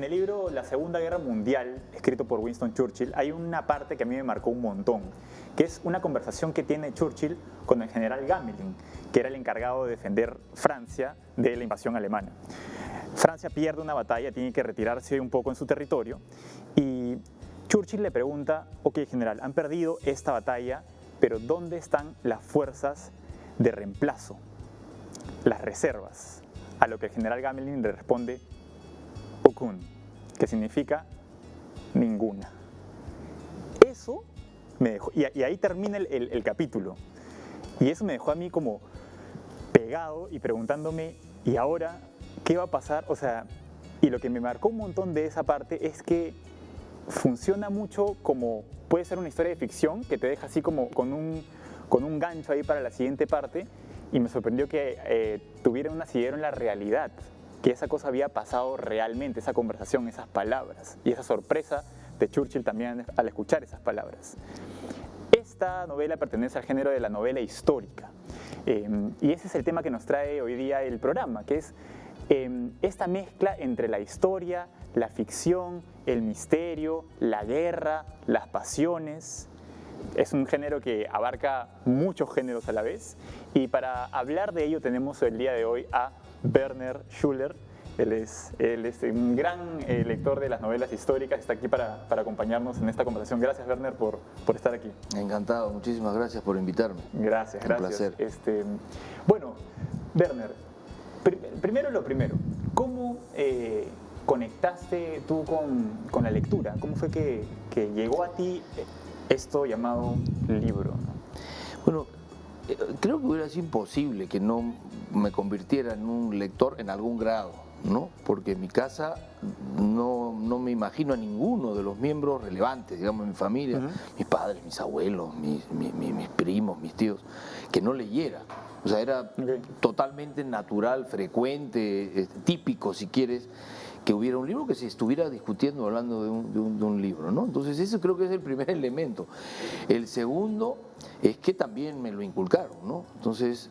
En el libro La Segunda Guerra Mundial, escrito por Winston Churchill, hay una parte que a mí me marcó un montón, que es una conversación que tiene Churchill con el general Gamelin, que era el encargado de defender Francia de la invasión alemana. Francia pierde una batalla, tiene que retirarse un poco en su territorio y Churchill le pregunta, ok general, han perdido esta batalla, pero ¿dónde están las fuerzas de reemplazo? Las reservas. A lo que el general Gamelin le responde, Okun, que significa ninguna. Eso me dejó, y ahí termina el capítulo. Y eso me dejó a mí como pegado y preguntándome, ¿y ahora qué va a pasar? O sea, y lo que me marcó un montón de esa parte es que funciona mucho como, puede ser una historia de ficción que te deja así como con un gancho ahí para la siguiente parte, y me sorprendió que tuviera un asidero en la realidad, que esa cosa había pasado realmente, esa conversación, esas palabras, y esa sorpresa de Churchill también al escuchar esas palabras. Esta novela pertenece al género de la novela histórica, y ese es el tema que nos trae hoy día el programa, que es esta mezcla entre la historia, la ficción, el misterio, la guerra, las pasiones. Es un género que abarca muchos géneros a la vez, y para hablar de ello tenemos el día de hoy a Werner Schuller. Él es un gran lector de las novelas históricas, está aquí para acompañarnos en esta conversación. Gracias, Werner, por estar aquí. Encantado, muchísimas gracias por invitarme. Gracias, gracias. Un placer. Bueno, Werner, primero lo primero, ¿cómo conectaste tú con la lectura? ¿Cómo fue que llegó a ti esto llamado libro? Bueno, creo que hubiera sido imposible que no me convirtiera en un lector en algún grado, ¿no? Porque en mi casa no me imagino a ninguno de los miembros relevantes, digamos, de mi familia, mis padres, mis abuelos, mis primos, mis tíos, que no leyera. O sea, era totalmente natural, frecuente, típico, si quieres, que hubiera un libro que se estuviera discutiendo, hablando de un libro, ¿no? Entonces eso creo que es el primer elemento. El segundo es que también me lo inculcaron, ¿no? Entonces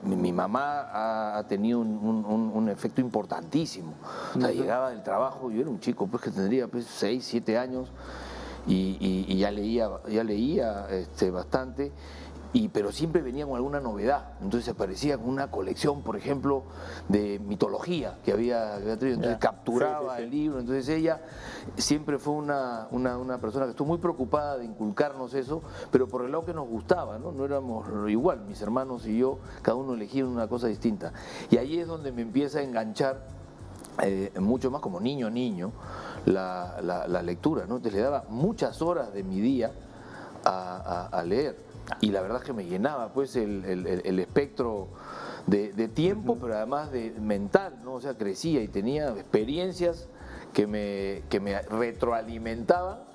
mi mamá ha tenido un efecto importantísimo. O sea, llegaba del trabajo, yo era un chico pues que tendría pues 6, 7 años y ya leía bastante. Pero siempre venía con alguna novedad, entonces aparecía con una colección, por ejemplo, de mitología que había traído, entonces capturaba el libro. Entonces ella siempre fue una persona que estuvo muy preocupada de inculcarnos eso, pero por el lado que nos gustaba, ¿no? No éramos igual, mis hermanos y yo, cada uno elegía una cosa distinta. Y ahí es donde me empieza a enganchar mucho más como niño la lectura, ¿no? Entonces le daba muchas horas de mi día a leer. Y la verdad es que me llenaba pues el espectro de tiempo, pero además de mental, ¿no? O sea, crecía y tenía experiencias que me retroalimentaban,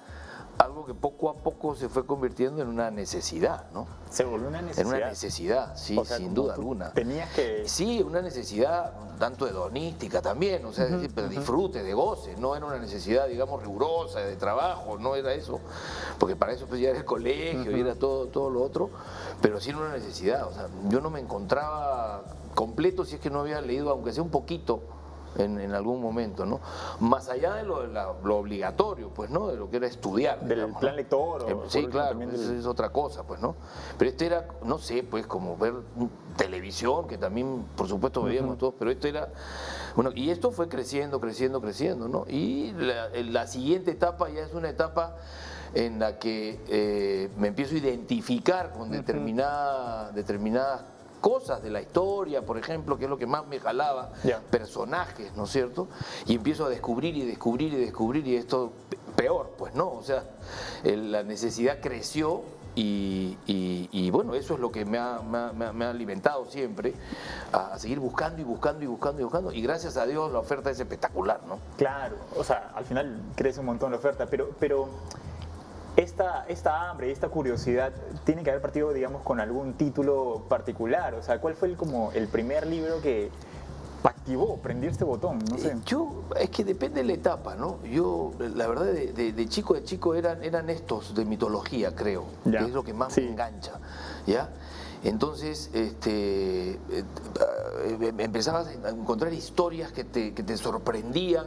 algo que poco a poco se fue convirtiendo en una necesidad, ¿no? Se volvió una necesidad. En una necesidad, sí, o sea, sin duda alguna. Tenías que... Sí, una necesidad tanto hedonística también, o sea, de disfrute, de goce, no era una necesidad, digamos, rigurosa, de trabajo, no era eso, porque para eso pues ya era el colegio y era todo lo otro, pero sí era una necesidad, o sea, yo no me encontraba completo si es que no había leído, aunque sea un poquito, en algún momento, ¿no? Más allá de lo obligatorio, pues, ¿no? De lo que era estudiar. Del digamos, plan ¿no? lector. Sí, claro, es otra cosa, pues, ¿no? Pero este era, no sé, pues, como ver televisión, que también, por supuesto, veíamos todos, pero esto era... Bueno, y esto fue creciendo, ¿no? Y la siguiente etapa ya es una etapa en la que me empiezo a identificar con determinadas cosas de la historia, por ejemplo, que es lo que más me jalaba, personajes, ¿no es cierto? Y empiezo a descubrir y esto peor, pues no, o sea, la necesidad creció y bueno, eso es lo que me ha alimentado siempre a seguir buscando y gracias a Dios la oferta es espectacular, ¿no? Claro, o sea, al final crece un montón la oferta, pero esta hambre y esta curiosidad tiene que haber partido, digamos, con algún título particular. O sea, ¿cuál fue como el primer libro que activó, prendió este botón? No sé. Es que depende de la etapa, ¿no? Yo, la verdad, de chico eran estos de mitología, creo, que es lo que más me engancha, ¿ya? Entonces, empezabas a encontrar historias que te sorprendían,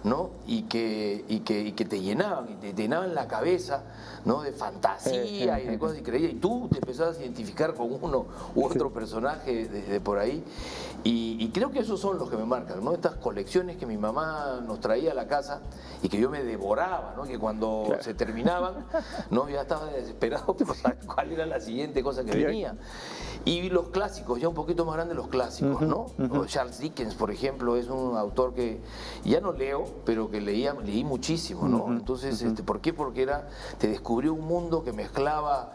¿no? Y que te llenaban, y te llenaban la cabeza, ¿no? De fantasía y de cosas increíbles, y tú te empezabas a identificar con uno u otro personaje de por ahí, y creo que esos son los que me marcan, ¿no? Estas colecciones que mi mamá nos traía a la casa y que yo me devoraba, ¿no? Que cuando se terminaban, ¿no? Ya estaba desesperado por saber cuál era la siguiente cosa que venía. Y los clásicos, ya un poquito más grandes los clásicos, ¿no? Charles Dickens, por ejemplo, es un autor que ya no leo, pero que leí muchísimo, ¿no? Entonces, ¿por qué? Porque te descubrió un mundo que mezclaba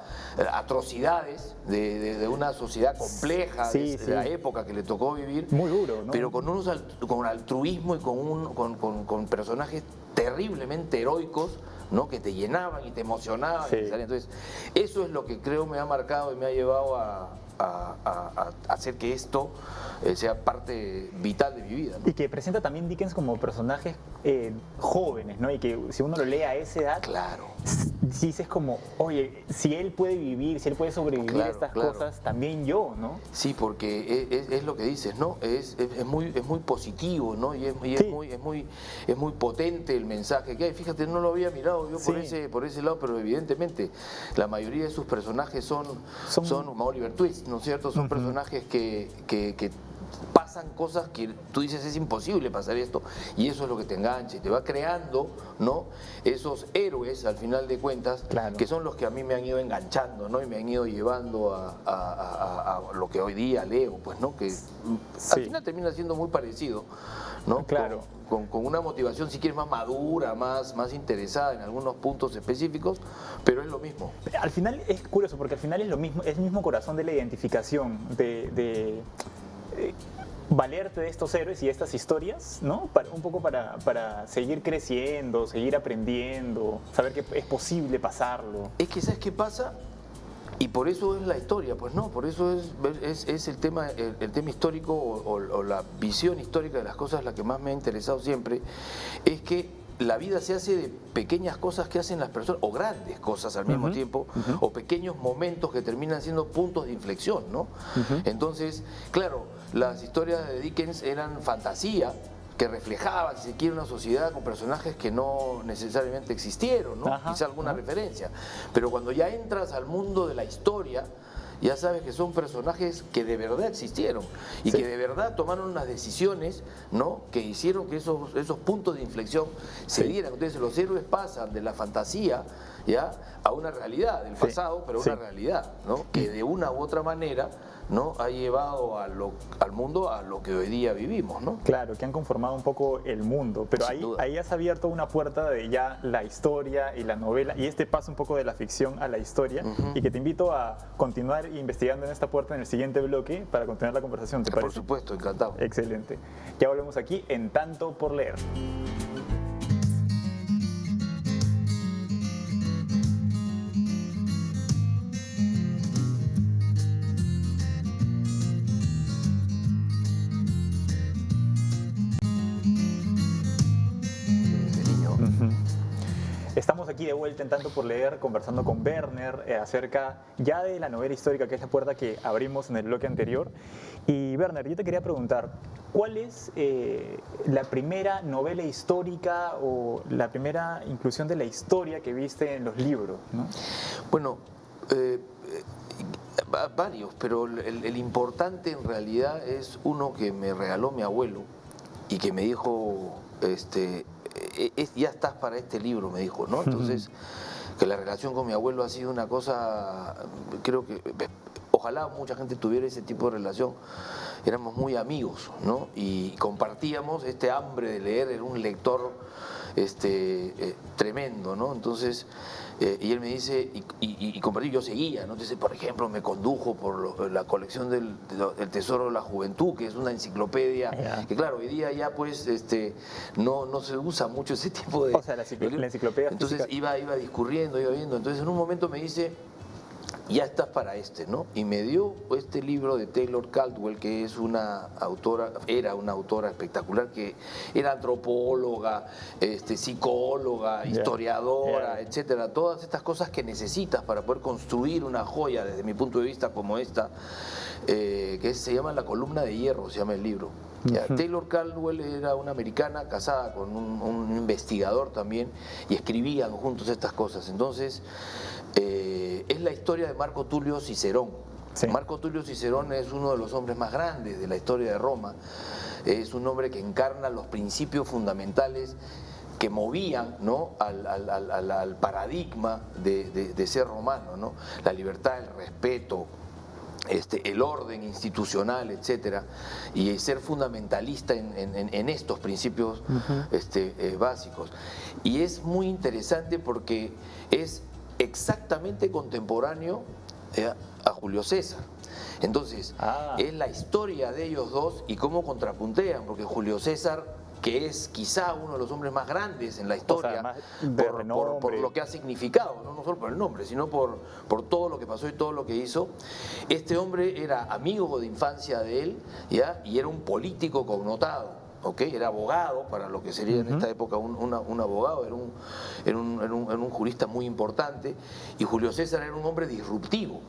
atrocidades de una sociedad compleja, de la época que le tocó vivir. Muy duro, ¿no? Pero con altruismo y con personajes terriblemente heroicos, ¿no? Que te llenaban y te emocionaban. Entonces, eso es lo que creo me ha marcado y me ha llevado a hacer que esto sea parte vital de mi vida, ¿no? Y que presenta también Dickens como personajes jóvenes, ¿no? Y que si uno lo lee a esa edad, dices como, oye, si él puede vivir, si él puede sobrevivir a estas cosas, también yo, ¿no? Sí, porque es lo que dices, ¿no? Es muy positivo, ¿no? Y es muy potente el mensaje que hay. Fíjate, no lo había mirado yo por ese lado, pero evidentemente la mayoría de sus personajes son Oliver Twist, ¿no es cierto? Son personajes que pasan cosas que tú dices es imposible pasar esto, y eso es lo que te engancha y te va creando, ¿no? Esos héroes al final de cuentas, que son los que a mí me han ido enganchando, ¿no? Y me han ido llevando a lo que hoy día leo, pues, ¿no? Que al final termina siendo muy parecido, ¿no? Claro. Con una motivación, si quieres, más madura, más interesada en algunos puntos específicos, pero es lo mismo. Al final es curioso, porque al final es lo mismo, es el mismo corazón de la identificación, de valerte de estos héroes y estas historias, ¿no? Un poco para seguir creciendo, seguir aprendiendo, saber que es posible pasarlo. Es que, ¿sabes qué pasa? Y por eso es la historia, pues no, por eso es el tema histórico o la visión histórica de las cosas la que más me ha interesado siempre, es que la vida se hace de pequeñas cosas que hacen las personas, o grandes cosas al mismo tiempo, o pequeños momentos que terminan siendo puntos de inflexión, ¿no? Entonces, claro, las historias de Dickens eran fantasía, que reflejaban, si se quiere, una sociedad con personajes que no necesariamente existieron, ¿no? Quizá alguna referencia. Pero cuando ya entras al mundo de la historia, ya sabes que son personajes que de verdad existieron y que de verdad tomaron unas decisiones, ¿no? Que hicieron que esos puntos de inflexión se dieran. Entonces los héroes pasan de la fantasía, ¿ya?, a una realidad del pasado, pero una realidad, ¿no? Que de una u otra manera, ¿no?, ha llevado al mundo a lo que hoy día vivimos, ¿no? Claro, que han conformado un poco el mundo, pero ahí has abierto una puerta de ya la historia y la novela, y este paso un poco de la ficción a la historia, y que te invito a continuar investigando en esta puerta en el siguiente bloque para continuar la conversación, ¿te parece? Por supuesto, encantado. Excelente. Ya volvemos aquí en Tanto por Leer. Estamos aquí de vuelta en Tanto por Leer, conversando con Werner acerca ya de la novela histórica, que es la puerta que abrimos en el bloque anterior. Y Werner, yo te quería preguntar, ¿cuál es la primera novela histórica o la primera inclusión de la historia que viste en los libros, ¿no? Bueno, varios, pero el importante en realidad es uno que me regaló mi abuelo y que me dijo, ya estás para este libro, me dijo, ¿no? Entonces, que la relación con mi abuelo ha sido una cosa, creo que, ojalá mucha gente tuviera ese tipo de relación. Éramos muy amigos, ¿no? Y compartíamos este hambre de leer, era un lector tremendo, ¿no? Entonces, y él me dice, y compartí, yo seguía, ¿no? Entonces, por ejemplo, me condujo por la colección del Tesoro de la Juventud, que es una enciclopedia, que claro, hoy día ya pues no se usa mucho ese tipo de... O sea, la enciclopedia Entonces iba discurriendo, iba viendo, entonces en un momento me dice, ya estás para ¿no? Y me dio este libro de Taylor Caldwell, que es era una autora espectacular, que era antropóloga, psicóloga, historiadora, etcétera. Todas estas cosas que necesitas para poder construir una joya, desde mi punto de vista, como esta, que se llama La columna de hierro, se llama el libro. Ya, Taylor Caldwell era una americana casada con un investigador también y escribían juntos estas cosas. Entonces, es la historia de Marco Tulio Cicerón. Sí. Marco Tulio Cicerón es uno de los hombres más grandes de la historia de Roma. Es un hombre que encarna los principios fundamentales que movían, ¿no?, al paradigma de ser romano, ¿no? La libertad, el respeto, el orden institucional, etcétera, y ser fundamentalista en estos principios básicos. Y es muy interesante porque es exactamente contemporáneo a Julio César. Entonces, es la historia de ellos dos y cómo contrapuntean, porque Julio César, que es quizá uno de los hombres más grandes en la historia, por lo que ha significado, no solo por el nombre, sino por todo lo que pasó y todo lo que hizo. Este hombre era amigo de infancia de él, ¿ya? Y era un político connotado, ¿ok? Era abogado, para lo que sería en esta época un abogado, era un jurista muy importante, y Julio César era un hombre disruptivo.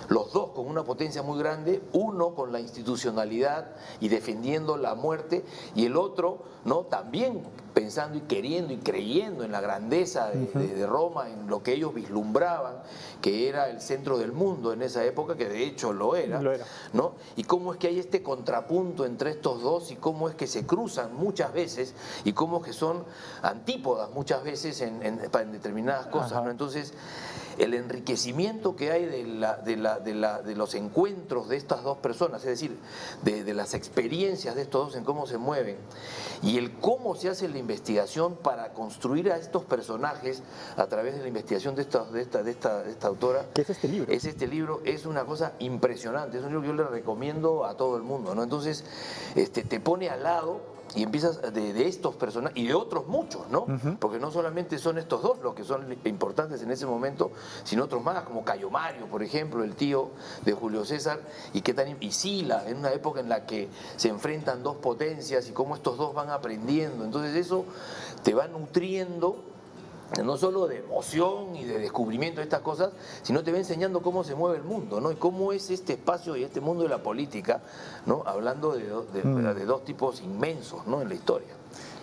Los dos con una potencia muy grande, uno con la institucionalidad y defendiendo la muerte, y el otro, ¿no?, también pensando y queriendo y creyendo en la grandeza de Roma, en lo que ellos vislumbraban, que era el centro del mundo en esa época, que de hecho lo era, ¿no? Y cómo es que hay este contrapunto entre estos dos y cómo es que se cruzan muchas veces y cómo es que son antípodas muchas veces en determinadas cosas, ¿no? Entonces, el enriquecimiento que hay de los encuentros de estas dos personas, es decir, de las experiencias de estos dos en cómo se mueven, y el cómo se hace la investigación para construir a estos personajes a través de la investigación de esta autora. ¿Qué es este libro? Este libro es una cosa impresionante, es un libro que yo le recomiendo a todo el mundo, ¿no? Entonces, te pone al lado y empiezas de estos personajes y de otros muchos, ¿no? Porque no solamente son estos dos los que son importantes en ese momento, sino otros más, como Cayo Mario, por ejemplo, el tío de Julio César, y Sila, en una época en la que se enfrentan dos potencias y cómo estos dos van aprendiendo. Entonces eso te va nutriendo no solo de emoción y de descubrimiento de estas cosas, sino te va enseñando cómo se mueve el mundo, ¿no? Y cómo es este espacio y este mundo de la política, ¿no? Hablando de dos tipos inmensos, ¿no?, en la historia.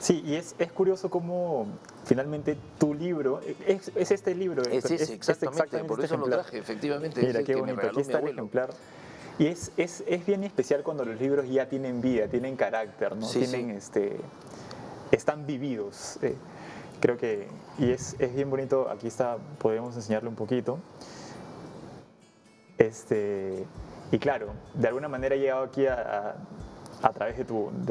Sí, y es curioso cómo finalmente tu libro, es este libro. Es ese, exactamente, por eso lo traje, efectivamente. Mira, qué bonito, aquí está el ejemplar. Y es bien especial cuando los libros ya tienen vida, tienen carácter, ¿no? Sí, Están vividos. Creo que, y es bien bonito, aquí está, podemos enseñarle un poquito. Y claro, de alguna manera he llegado aquí a través de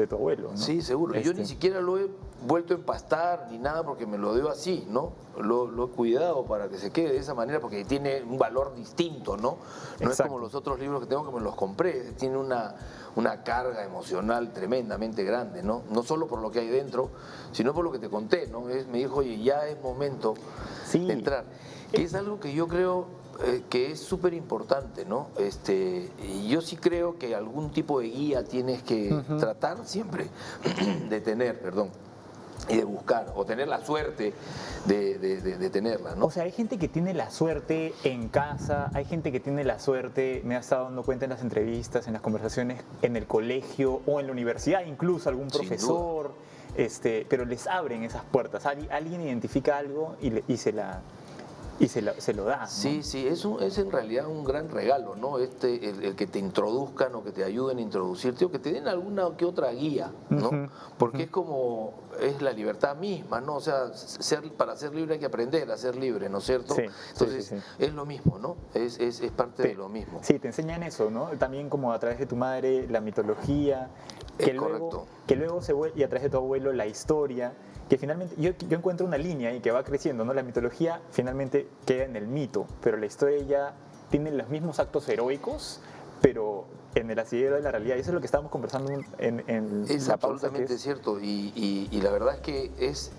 tu abuelo, ¿no? Sí, seguro. Yo ni siquiera lo he vuelto a empastar ni nada porque me lo dio así, ¿no? Lo he cuidado para que se quede de esa manera porque tiene un valor distinto, ¿no? No es como los otros libros que tengo que me los compré, tiene una carga emocional tremendamente grande, ¿no? No solo por lo que hay dentro, sino por lo que te conté, ¿no? Me dijo, oye, ya es momento de entrar. Que es algo que yo creo que es súper importante, ¿no? Y yo sí creo que algún tipo de guía tienes que tratar siempre de tener, y de buscar, o tener la suerte de tenerla, ¿no? O sea, hay gente que tiene la suerte en casa, hay gente que tiene la suerte, me ha estado dando cuenta en las entrevistas, en las conversaciones, en el colegio o en la universidad, incluso algún profesor, pero les abren esas puertas. Alguien identifica algo y se lo da, ¿no? Sí, es en realidad un gran regalo, ¿no? El que te introduzcan o que te ayuden a introducirte o que te den alguna que otra guía, ¿no? Porque es la libertad misma, ¿no? O sea, para ser libre hay que aprender a ser libre, ¿no es cierto? Sí, entonces es lo mismo, ¿no? Es parte de lo mismo. Sí, te enseñan eso, ¿no? También como a través de tu madre, la mitología, que luego se vuelve, y a través de tu abuelo, la historia, que finalmente yo encuentro una línea y que va creciendo, ¿no? La mitología finalmente queda en el mito, pero la historia ya tiene los mismos actos heroicos, pero en el asidero de la realidad. Y eso es lo que estábamos conversando en es la pausa. Absolutamente cierto, y la verdad es que es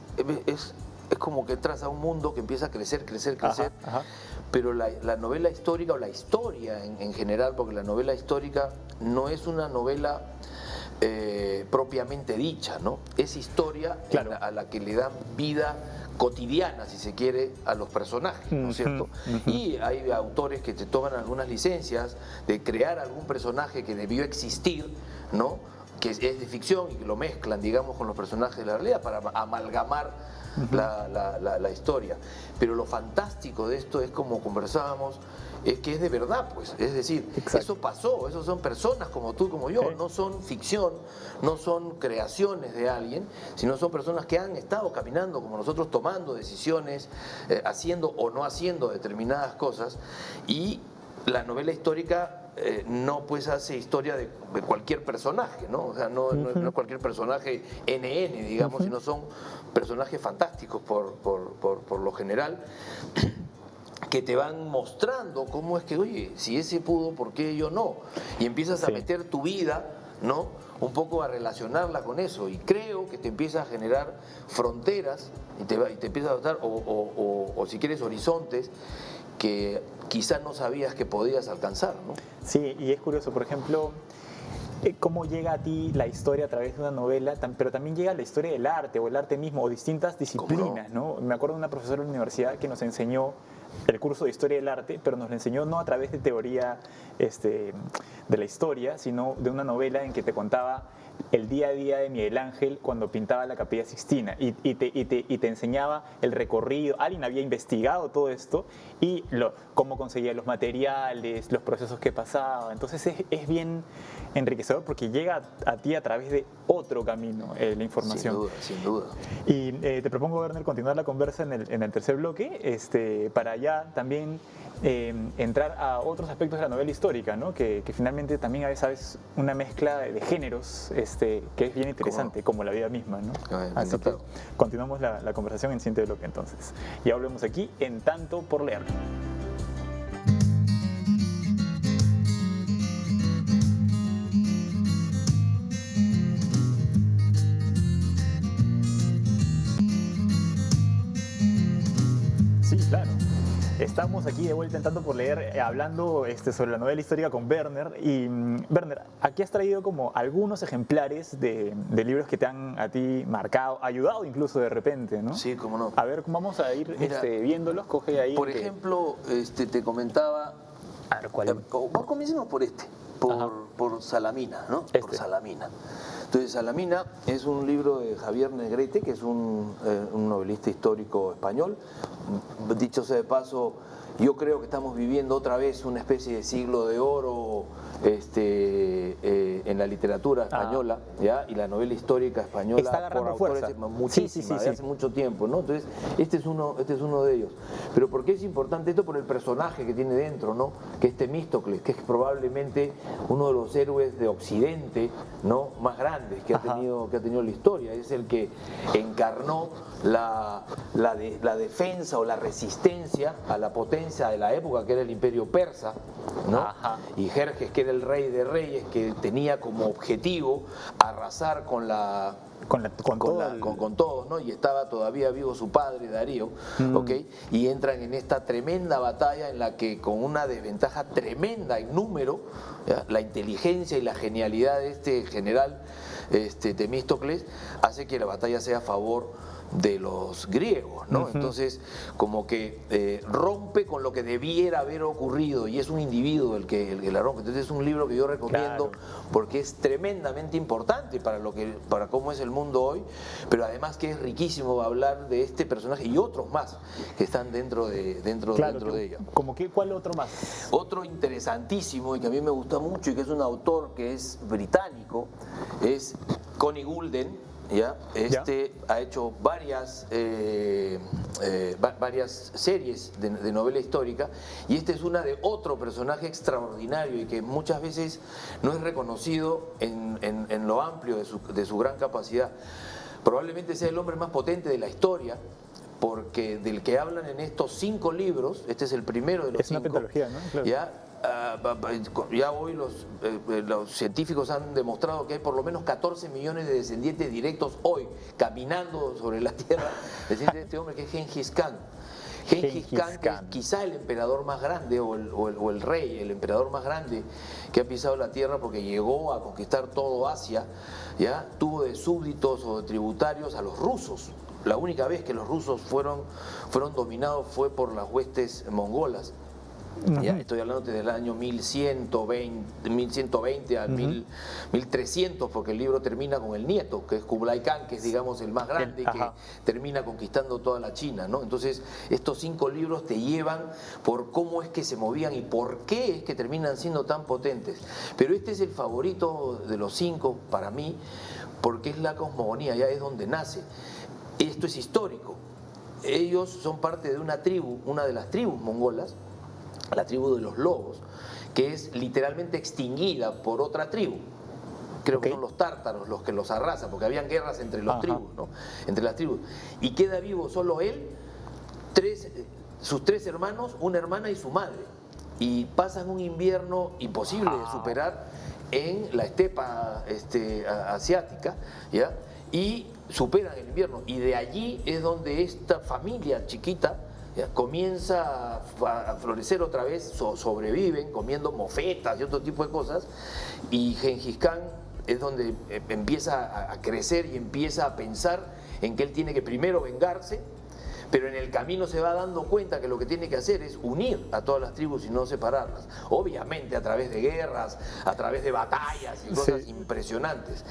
como que entras a un mundo que empieza a crecer, Ajá. Pero la novela histórica o la historia en general, porque la novela histórica no es una novela propiamente dicha, ¿no? Es historia a la que le dan vida cotidiana, si se quiere, a los personajes, ¿no es cierto? Y hay autores que te toman algunas licencias de crear algún personaje que debió existir, ¿no? que es de ficción y que lo mezclan, digamos, con los personajes de la realidad para amalgamar la historia. Pero lo fantástico de esto es, como conversábamos, es que es de verdad, pues. Es decir, exacto, eso pasó, esos son personas como tú, como yo, no son ficción, no son creaciones de alguien, sino son personas que han estado caminando como nosotros, tomando decisiones, haciendo o no haciendo determinadas cosas, y la novela histórica no pues hace historia de cualquier personaje, ¿no? O sea, no cualquier personaje NN, digamos, sino son personajes fantásticos por lo general, que te van mostrando cómo es que, oye, si ese pudo, ¿por qué yo no? Y empiezas a meter tu vida, ¿no?, un poco a relacionarla con eso, y creo que te empieza a generar fronteras y te empieza a dar, o si quieres, horizontes que quizás no sabías que podías alcanzar, ¿no? Sí, y es curioso, por ejemplo, cómo llega a ti la historia a través de una novela, pero también llega la historia del arte o el arte mismo o distintas disciplinas, ¿no? Me acuerdo de una profesora de la universidad que nos enseñó el curso de Historia del Arte, pero nos lo enseñó no a través de teoría de la historia, sino de una novela en que te contaba el día a día de Miguel Ángel cuando pintaba la Capilla Sixtina y te enseñaba el recorrido. Alguien había investigado todo esto y cómo conseguía los materiales, los procesos que pasaba. Entonces es bien enriquecedor porque llega a ti a través de otro camino la información. Sin duda, sin duda. Y te propongo, Werner, continuar la conversa en el tercer bloque, para ya también entrar a otros aspectos de la novela histórica, ¿no? Que finalmente también a veces es una mezcla de géneros que es bien interesante, como la vida misma, ¿no? Así que continuamos la conversación en el siguiente bloque entonces. Ya volvemos aquí en Tanto por Leer. Sí, claro. Estamos aquí de vuelta en Tanto por Leer, hablando sobre la novela histórica con Werner. Y Werner, aquí has traído como algunos ejemplares de libros que te han a ti marcado, ayudado incluso de repente, ¿no? Sí, cómo no. A ver, vamos a ir viéndolos. Coge ahí. Por ejemplo, te comentaba. A ver, ¿cuál? Comencemos por por Salamina, ¿no? Por Salamina. Entonces, Salamina es un libro de Javier Negrete, que es un novelista histórico español. Dicho sea de paso, yo creo que estamos viviendo otra vez una especie de siglo de oro en la literatura española, ¿ya? Y la novela histórica española está agarrando por autores fuerza. muchísima, de hace mucho tiempo, ¿no? Entonces, este es uno de ellos. Pero ¿por qué es importante esto? Por el personaje que tiene dentro, ¿no? Que es Temístocles, que es probablemente uno de los héroes de Occidente, ¿no?, más grandes que ha tenido la historia. Es el que encarnó la defensa o la resistencia a la potencia de la época, que era el Imperio Persa, ¿no? Y Jerjes, que era el rey de reyes, que tenía como objetivo arrasar con todos, ¿no? Y estaba todavía vivo su padre, Darío, ¿ok? Y entran en esta tremenda batalla en la que, con una desventaja tremenda en número, ¿ya?, la inteligencia y la genialidad de este general Temístocles hace que la batalla sea a favor de los griegos, ¿no? Entonces, como que rompe con lo que debiera haber ocurrido, y es un individuo el que la rompe. Entonces, es un libro que yo recomiendo, porque es tremendamente importante para cómo es el mundo hoy, pero además que es riquísimo. Va a hablar de este personaje y otros más que están dentro de ella. ¿Cuál otro más? Otro interesantísimo y que a mí me gusta mucho y que es un autor que es británico, es Connie Goulden. ¿Ya? Ha hecho varias series de novela histórica, y esta es una de otro personaje extraordinario y que muchas veces no es reconocido en lo amplio de su gran capacidad. Probablemente sea el hombre más potente de la historia, porque del que hablan en estos 5 libros, este es el primero de los 5. Es una pentología, ¿no? Claro. Ya hoy los científicos han demostrado que hay por lo menos 14 millones de descendientes directos hoy caminando sobre la Tierra, descendientes de este hombre, que es Gengis Khan. Gengis Khan, que es quizá el emperador más grande o el rey, el emperador más grande que ha pisado la Tierra, porque llegó a conquistar todo Asia, ¿ya? Tuvo de súbditos o de tributarios a los rusos. La única vez que los rusos fueron dominados fue por las huestes mongolas. Ya, estoy hablando desde el año 1120 al 1300, porque el libro termina con el nieto, que es Kublai Khan, que es, digamos, el más grande, que termina conquistando toda la China, ¿no? Entonces, estos 5 libros te llevan por cómo es que se movían y por qué es que terminan siendo tan potentes. Pero este es el favorito de los 5 para mí, porque es la cosmogonía, ya es donde nace. Esto es histórico. Ellos son parte de una tribu, una de las tribus mongolas, la tribu de los lobos, que es literalmente extinguida por otra tribu. Creo que son los tártaros los que los arrasan, porque habían guerras entre los tribus, ¿no? Entre las tribus. Y queda vivo solo él, sus 3 hermanos, una hermana y su madre. Y pasan un invierno imposible de superar en la estepa asiática, ¿ya? Y superan el invierno. Y de allí es donde esta familia chiquita, ¿ya?, comienza a florecer otra vez, sobreviven comiendo mofetas y otro tipo de cosas, y Gengis Khan es donde empieza a crecer y empieza a pensar en que él tiene que primero vengarse, pero en el camino se va dando cuenta que lo que tiene que hacer es unir a todas las tribus y no separarlas, obviamente a través de guerras, a través de batallas y cosas impresionantes,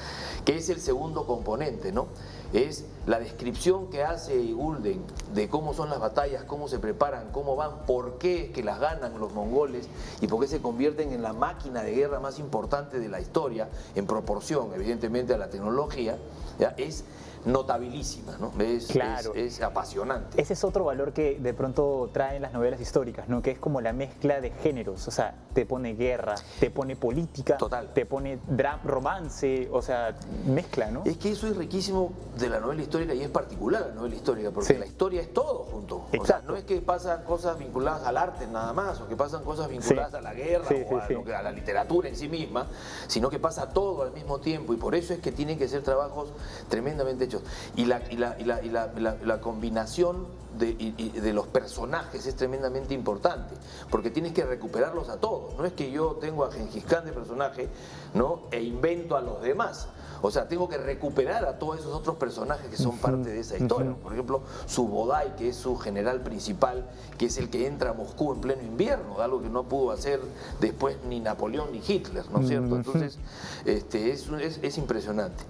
que es el segundo componente, ¿no? Es la descripción que hace Gulden de cómo son las batallas, cómo se preparan, cómo van, por qué es que las ganan los mongoles y por qué se convierten en la máquina de guerra más importante de la historia, en proporción evidentemente a la tecnología, ¿ya? Es notabilísima, ¿no? Es apasionante. Ese es otro valor que de pronto traen las novelas históricas, ¿no? Que es como la mezcla de géneros, o sea, te pone guerra, te pone política, te pone romance, o sea, mezcla, ¿no? Es que eso es riquísimo de la novela histórica y es particular la novela histórica, porque la historia es todo junto. O sea, no es que pasan cosas vinculadas al arte nada más, o que pasan cosas vinculadas a la guerra o a la literatura en sí misma, sino que pasa todo al mismo tiempo, y por eso es que tienen que ser trabajos tremendamente hechos. Y la combinación de los personajes es tremendamente importante, porque tienes que recuperarlos a todos. No es que yo tengo a Gengis Khan de personaje, ¿no?, e invento a los demás. O sea, tengo que recuperar a todos esos otros personajes que son parte de esa historia. Por ejemplo, Subodai, que es su general principal, que es el que entra a Moscú en pleno invierno, algo que no pudo hacer después ni Napoleón ni Hitler, ¿no es cierto? Entonces, es impresionante.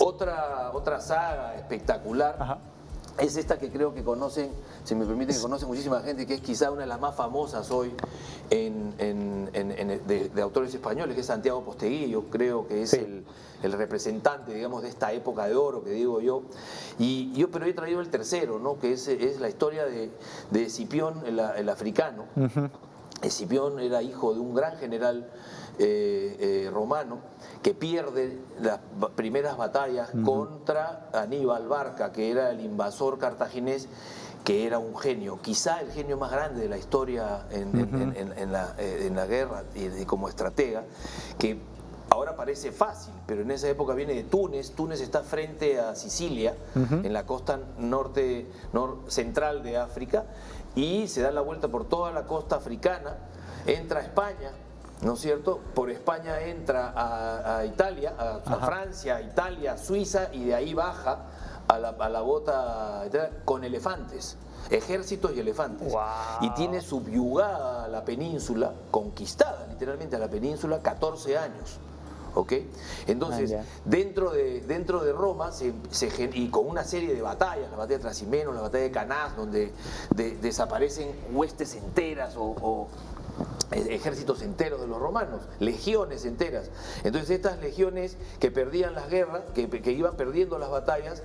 Otra saga espectacular es esta que creo que conocen, si me permiten, que conoce muchísima gente, que es quizá una de las más famosas hoy de autores españoles, que es Santiago Posteguillo. Creo que es el representante, digamos, de esta época de oro que digo yo. Pero he traído el tercero, ¿no?, que es la historia de Escipión, el africano. Escipión era hijo de un gran general romano que pierde las primeras batallas contra Aníbal Barca, que era el invasor cartaginés, que era un genio, quizá el genio más grande de la historia en la guerra y como estratega, que ahora parece fácil, pero en esa época viene de Túnez. Túnez está frente a Sicilia, en la costa central de África, y se da la vuelta por toda la costa africana, entra a España, ¿no es cierto? Por España entra a Italia, a Francia, a Italia, a Suiza, y de ahí baja a la bota con elefantes, ejércitos y elefantes. Y tiene subyugada la península, conquistada literalmente a la península, 14 años. ¿Ok? Entonces, dentro de Roma, y con una serie de batallas, la batalla de Trasimeno, la batalla de Canás, donde desaparecen huestes enteras o ejércitos enteros de los romanos, legiones enteras. Entonces estas legiones que perdían las guerras, que iban perdiendo las batallas,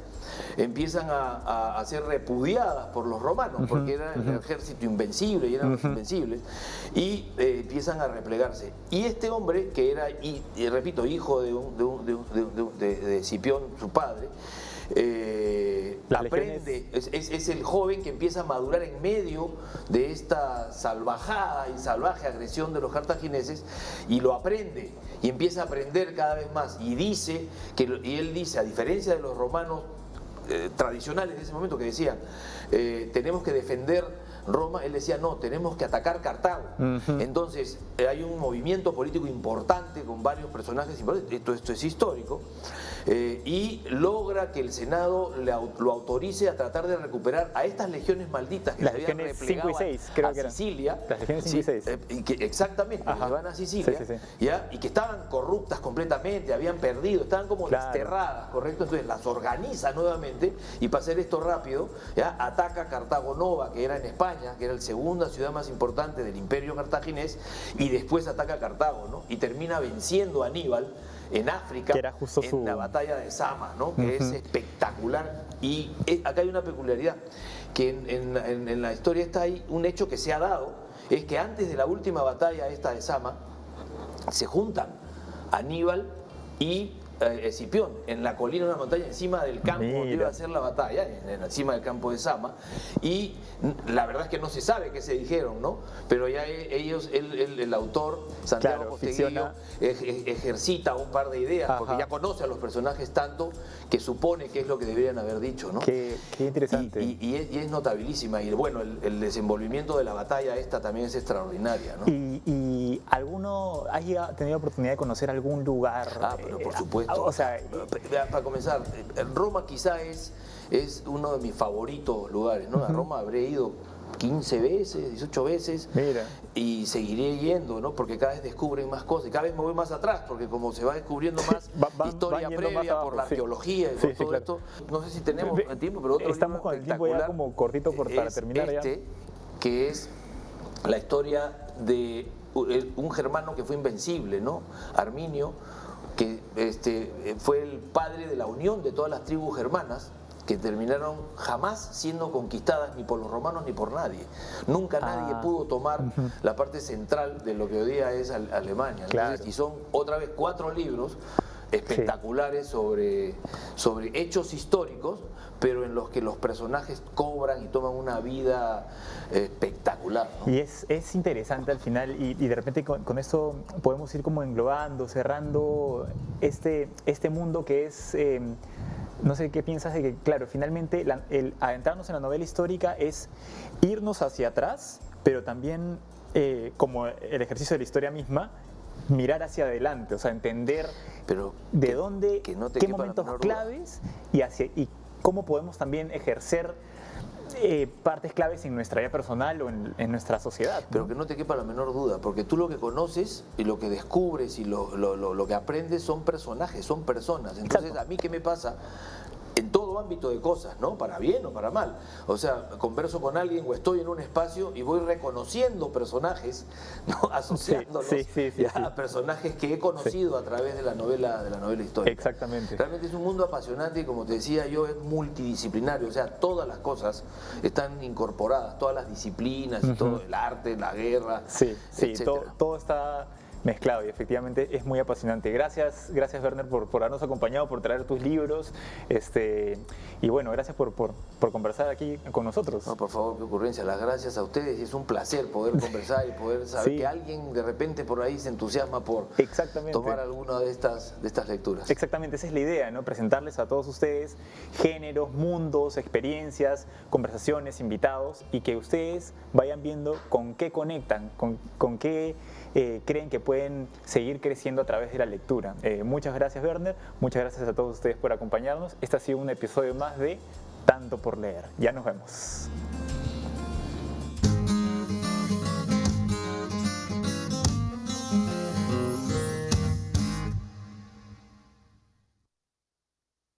empiezan a ser repudiadas por los romanos, porque era el ejército invencible y eran los invencibles, y empiezan a replegarse. Y este hombre, que era, y repito, hijo de Escipión, su padre, aprende, es el joven que empieza a madurar en medio de esta salvajada y salvaje agresión de los cartagineses, y lo aprende, y empieza a aprender cada vez más, y él dice, a diferencia de los romanos tradicionales de ese momento que decían, tenemos que defender Roma, él decía, no, tenemos que atacar Cartago. Entonces hay un movimiento político importante con varios personajes importantes, esto es histórico, y logra que el Senado lo autorice a tratar de recuperar a estas legiones malditas que Las se habían legiones replegado 5 y 6, creo a que eran. Sicilia. Las legiones 5 y 6. Exactamente, que se van a Sicilia, Sí, sí, sí. ¿ya? Y que estaban corruptas completamente, habían perdido, estaban como Claro. desterradas, ¿correcto? Entonces las organiza nuevamente y para hacer esto rápido, ¿ya? Ataca Cartago Nova, que era en España, que era la segunda ciudad más importante del imperio cartaginés, y después ataca Cartago, ¿no? Y termina venciendo a Aníbal en África, Que era justo en su... la batalla de Sama, ¿no? Que es espectacular. Y acá hay una peculiaridad, que en la historia está ahí un hecho que se ha dado, es que antes de la última batalla esta de Sama, se juntan Aníbal y Escipión en la colina de una montaña encima del campo donde iba a ser la batalla, encima del campo de Sama, y la verdad es que no se sabe qué se dijeron, ¿no? Pero ya ellos, el autor, Santiago Posteguillo, ejercita un par de ideas, porque ya conoce a los personajes tanto que supone qué es lo que deberían haber dicho, ¿no? Qué interesante. Y es notabilísima, y bueno, el desenvolvimiento de la batalla esta también es extraordinaria, ¿no? ¿Y alguno ha tenido oportunidad de conocer algún lugar? Pero por supuesto. O sea, para comenzar, Roma quizá es uno de mis favoritos lugares, ¿no? A Roma habré ido 15 veces, 18 veces. Mira. Y seguiré yendo, ¿no? Porque cada vez descubren más cosas y cada vez me voy más atrás, porque como se va descubriendo más historia previa abajo, por la arqueología y por todo esto, no sé si tenemos tiempo, pero otro estamos con el tiempo ya como cortito para terminar ya. Que es la historia de un germano que fue invencible, ¿no? Arminio, que fue el padre de la unión de todas las tribus germanas, que terminaron jamás siendo conquistadas ni por los romanos ni por nadie. Nunca nadie pudo tomar la parte central de lo que hoy día es Alemania. Entonces, y son otra vez 4 libros espectaculares sobre hechos históricos, pero en los que los personajes cobran y toman una vida espectacular, ¿no? Y es interesante al final, y de repente con esto podemos ir como englobando, cerrando este mundo que es... no sé qué piensas de que, claro, finalmente el adentrarnos en la novela histórica es irnos hacia atrás, pero también, como el ejercicio de la historia misma, mirar hacia adelante, o sea, entender de dónde, qué momentos claves y cómo podemos también ejercer partes claves en nuestra vida personal o en nuestra sociedad, ¿no? Pero que no te quepa la menor duda, porque tú lo que conoces y lo que descubres y lo que aprendes son personajes, son personas. Entonces, ¿a mí qué me pasa? En todo ámbito de cosas, ¿no? Para bien o para mal. O sea, converso con alguien o estoy en un espacio y voy reconociendo personajes, ¿no? Asociándolos a personajes que he conocido a través de la novela histórica. Exactamente. Realmente es un mundo apasionante y, como te decía yo, es multidisciplinario. O sea, todas las cosas están incorporadas, todas las disciplinas y todo, el arte, la guerra, todo está mezclado y efectivamente es muy apasionante. Gracias Werner por habernos acompañado, por traer tus libros, y bueno, gracias por conversar aquí con nosotros. No, por favor, qué ocurrencia, las gracias a ustedes, y es un placer poder conversar y poder saber que alguien de repente por ahí se entusiasma por tomar alguna de estas lecturas. Exactamente, esa es la idea, ¿no? Presentarles a todos ustedes géneros, mundos, experiencias, conversaciones, invitados, y que ustedes vayan viendo con qué conectan, con qué creen que pueden seguir creciendo a través de la lectura. Muchas gracias, Werner, muchas gracias a todos ustedes por acompañarnos. Este ha sido un episodio más de Tanto por Leer. Ya nos vemos.